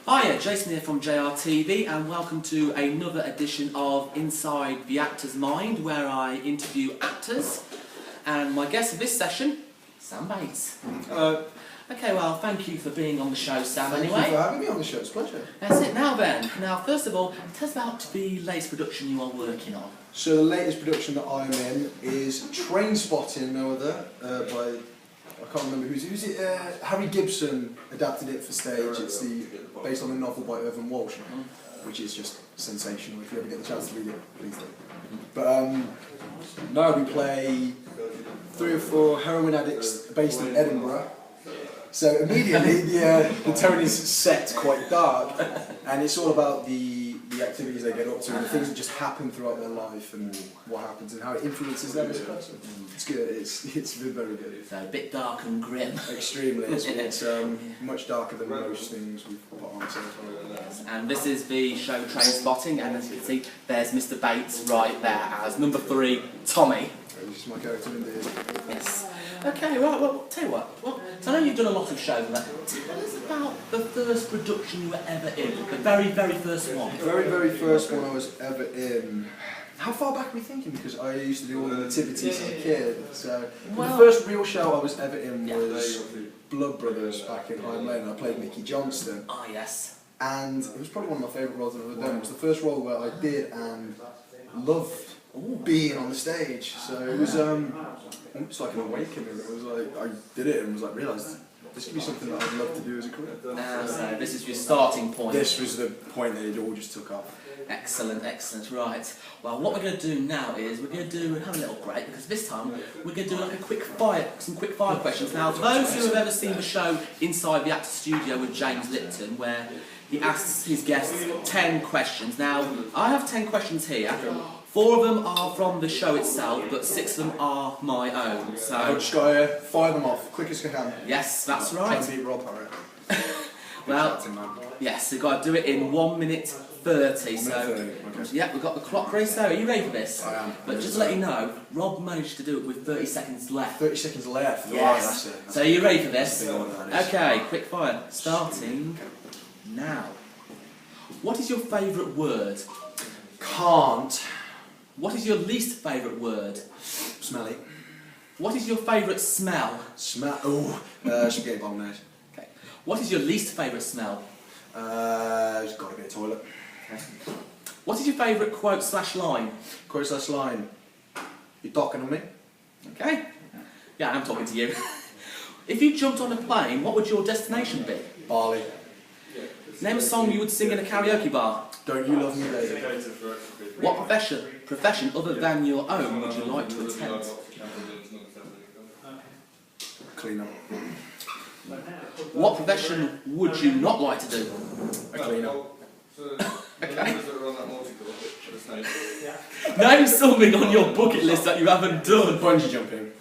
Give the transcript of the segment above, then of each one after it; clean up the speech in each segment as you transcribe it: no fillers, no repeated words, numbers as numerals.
Hiya, Jason here from JRTV and welcome to another edition of Inside the Actor's Mind, where I interview actors. And my guest for this session, Sam Bates. Hello. Okay, well, thank you for being on the show, Sam, Thank anyway. you for having me on the show, it's a pleasure. That's it. Now then, first of all, tell us about the latest production you are working on. So the latest production that I'm in is Trainspotting, no other, by, I can't remember who's it, Harry Gibson adapted it for stage. It's based on a novel by Irvin Walsh, which is just sensational. If you ever get the chance to read it, please do. But now we play 3 or 4 heroin addicts based in Edinburgh. So immediately the tone is set quite dark, and it's all about the activities they get up to and the things that just happen throughout their life and what happens and how it influences them as a person. It's good. It's been very good. So a bit dark and grim. Extremely. It's much darker than most things we've put on so far. Yes, and this is the show Trainspotting, and as you can see, there's Mr. Bates right there as number 3, Tommy. This is my character indeed. Yes. Okay, well, tell you what. Well, so I know you've done a lot of shows, but tell us about the first production you were ever in. The very, very first one. The very, very first one I was ever in. How far back are we thinking? Because I used to do all the nativities as a kid. So the first real show I was ever in was Blood Brothers back in High Lane. I played Mickey Johnston. Ah, yes. And it was probably one of my favourite roles I've ever done. It was the first role where I did and loved being on the stage. So it was almost like an awakening. It was like I did it and was like realised this could be something that I'd love to do as a career. So this is your starting point. This was the point that it all just took off. Excellent, excellent. Right. Well, what we're going to do now is we're going to have a little break, because this time we're going to do like some quick fire questions. Now, those who have ever seen the show Inside the Actor's Studio with James Lipton, where he asks his guests 10 questions. Now, I have 10 questions here. 4 of them are from the show itself, but 6 of them are my own. So I've just got to fire them off quick as I can. Yes, that's right. Try and beat Rob Harry. Well, yes, you've got to do it in 1 minute 30. So, okay. Yeah, we've got the clock race there. Are you ready for this? I am. But just to let you know, Rob managed to do it with 30 seconds left. 30 seconds left. Yes. That's So are you ready for this? That's a big one, that is. Okay, quick fire. Starting now. What is your favourite word? Can't. What is your least favourite word? Smelly. What is your favourite smell? Smell. Oh, spaghetti bolognese. Okay. What is your least favourite smell? It's got to be a toilet. Okay. What is your favourite quote/line? Quote/line. You docking on me? Okay. Yeah, I'm talking to you. If you jumped on a plane, what would your destination be? Bali. Name a song you would sing in a karaoke bar. Don't you love me, baby? What profession other than your own would you like to attempt? Cleaner. What profession would you not like to do? A cleaner. Okay. Name something on your bucket list that you haven't done. Bungee jumping.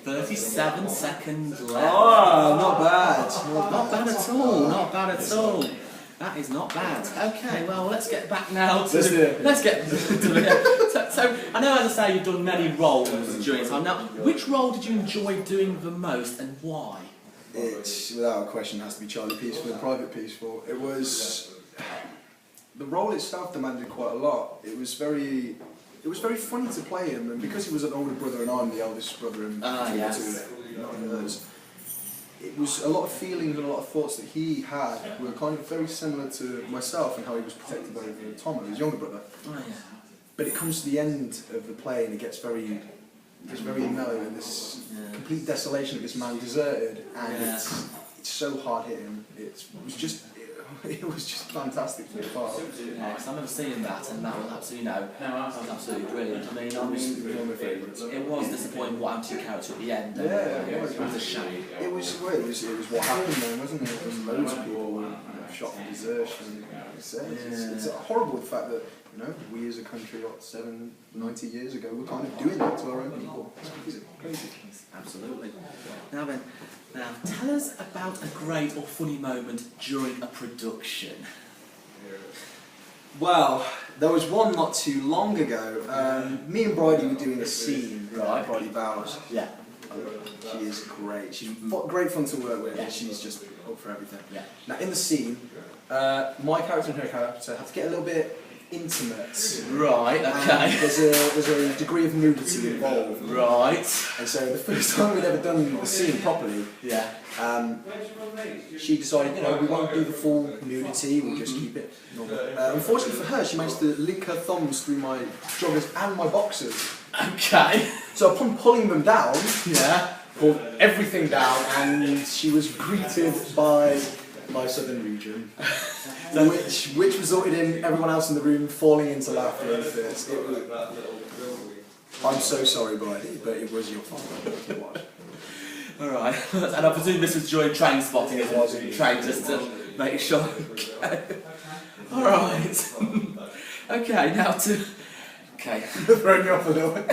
37 seconds left. Oh, not bad. Not bad at all. Not bad at all. That is not bad. Okay, well, let's get back now to... Let's get to it. So, I know, as I say, you've done many roles during time. Now, which role did you enjoy doing the most and why? It's, without a question, has to be Charlie Peaceful and Private Peaceful. It was... The role itself demanded quite a lot. It was very funny to play him, and because he was an older brother and I'm the eldest brother in yes. it was a lot of feelings and a lot of thoughts that he had were kind of very similar to myself and how he was protective over Tom, his younger brother. Oh, yeah. But it comes to the end of the play and it gets very mellow, and this complete desolation of this man deserted, and it's so hard hitting. It was just fantastic to be a part of. Yeah, 'cause I remember seeing that, and that was absolutely, that was absolutely brilliant. I mean, One of my favourites. it was disappointing what happened to your character at the end. Yeah, It was a shame. It was what happened then, wasn't it? It was loads of people shot for desertion. It's horrible, the fact that we as a country, 90 years ago, were kind of doing that to our own people. It's crazy. Absolutely. Now then, tell us about a great or funny moment during a production. Well, there was one not too long ago. Me and Bridie were doing a scene, Right. Bridie Vows. Yeah. She is great. She's great fun to work with, and she's just up for everything. Yeah. Now, in the scene, my character and her character have to get a little bit intimate. Right, okay. There's a degree of nudity involved. Right. And so the first time we'd ever done the scene properly, Yeah. she decided, we won't do the full nudity, we'll just keep it normal. Unfortunately for her, she managed to link her thumbs through my joggers and my boxers. Okay. So upon pulling them down, Yeah. pulled everything down, and she was greeted by my southern region, which resulted in everyone else in the room falling into laughter and fits. I'm so sorry, Bridie, but it was your fault. It was. Alright. And I presume this was during Trainspotting as well, train just to make sure. Okay. Alright. Okay, now to... Okay. Throwing you off a little bit.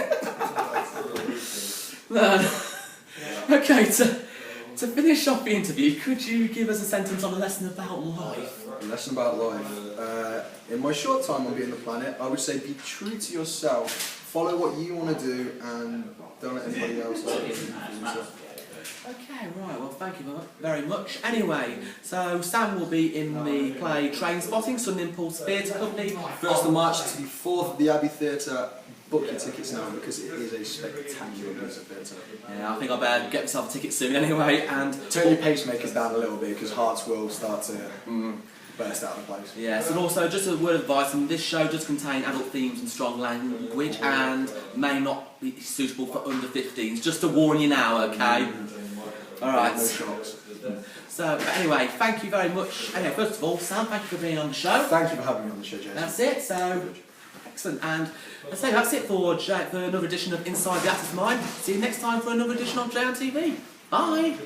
Okay, to finish off the interview, could you give us a sentence on a lesson about life? A lesson about life. In my short time on being the planet, I would say be true to yourself, follow what you want to do, and don't let anybody else do it for yourself. Okay, right, well thank you very much. Anyway, so Sam will be in the play Trainspotting, Sun Impulse Theatre Company. 1st of March to the 4th at the Abbey Theatre. Book your tickets now because it is a spectacular piece of theatre. Yeah, I think I better get myself a ticket soon anyway, and... Turn your pacemakers down a little bit because hearts will start to burst out of place. Yes, and also just a word of advice, this show does contain adult themes and strong language and may not be suitable for under 15s, just to warn you now, okay? Alright. No shocks. So, but anyway, thank you very much. Anyway, first of all, Sam, thank you for being on the show. Thank you for having me on the show, Jason. That's it, so... Excellent, and let's say that's it for another edition of Inside the Actor's Mind. See you next time for another edition of JRTV. Bye!